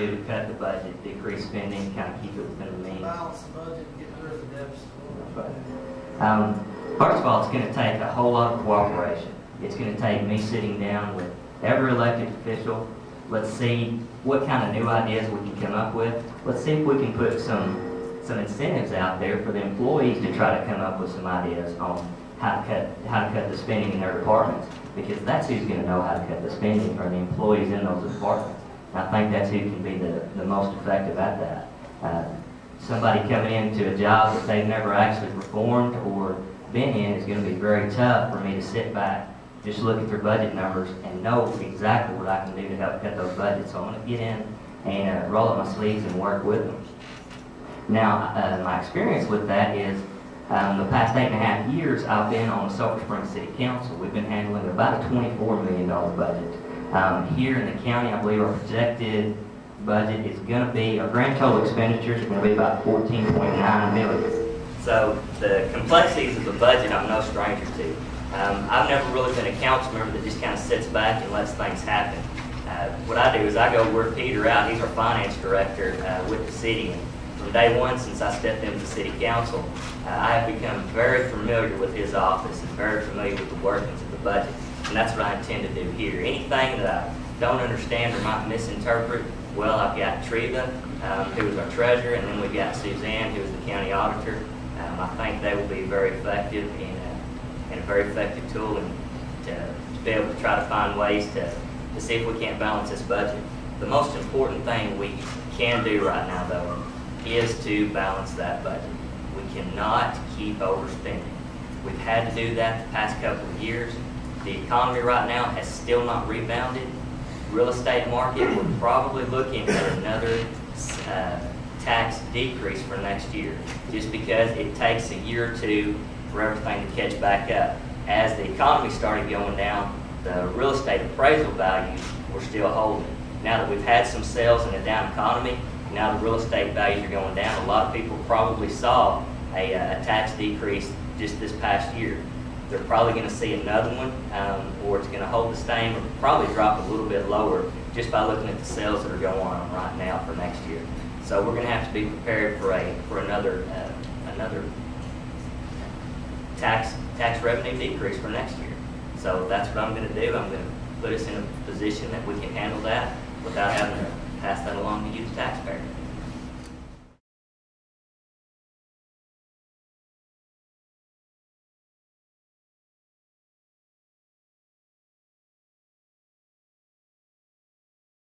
do to cut the budget, decrease spending, kind of keep it within the means. Balance the budget and get rid of the deficit. First of all, it's going to take a whole lot of cooperation. It's going to take me sitting down with every elected official. Let's see what kind of new ideas we can come up with. Let's see if we can put some incentives out there for the employees to try to come up with some ideas on how to cut the spending in their departments, because that's who's going to know how to cut the spending, are the employees in those departments. And I think that's who can be the most effective at that. Somebody coming into a job that they've never actually performed or been in is going to be very tough for me to sit back, just look at their budget numbers and know exactly what I can do to help cut those budgets. So I'm going to get in and roll up my sleeves and work with them. Now, my experience with that is the past 8.5 years I've been on the Sulphur Springs City Council. We've been handling about a $24 million budget. Here in the county, I believe our projected budget is going to be, our grand total expenditures are going to be about $14.9 million. So the complexities of the budget I'm no stranger to. I've never really been a council member that just kind of sits back and lets things happen. What I do is I go work Peter out. He's our finance director with the city. And from day one, since I stepped into the city council, I have become very familiar with his office and very familiar with the workings of the budget. And that's what I intend to do here. Anything that I don't understand or might misinterpret, well, I've got Treva, who is our treasurer, and then we've got Suzanne, who is the county auditor. I think they will be very effective and a very effective tool to be able to try to find ways to see if we can't balance this budget. The most important thing we can do right now, though, is to balance that budget. We cannot keep overspending. We've had to do that the past couple of years. The economy right now has still not rebounded. Real estate market, we're probably looking at another tax decrease for next year, just because it takes a year or two for everything to catch back up. As the economy started going down, the real estate appraisal values were still holding. Now that we've had some sales in a down economy, now the real estate values are going down. A lot of people probably saw a tax decrease just this past year. They're probably going to see another one, or it's going to hold the same, or probably drop a little bit lower just by looking at the sales that are going on right now for next year. So we're going to have to be prepared for another tax revenue decrease for next year. So that's what I'm going to do. I'm going to put us in a position that we can handle that without having to pass that along to you, the taxpayer.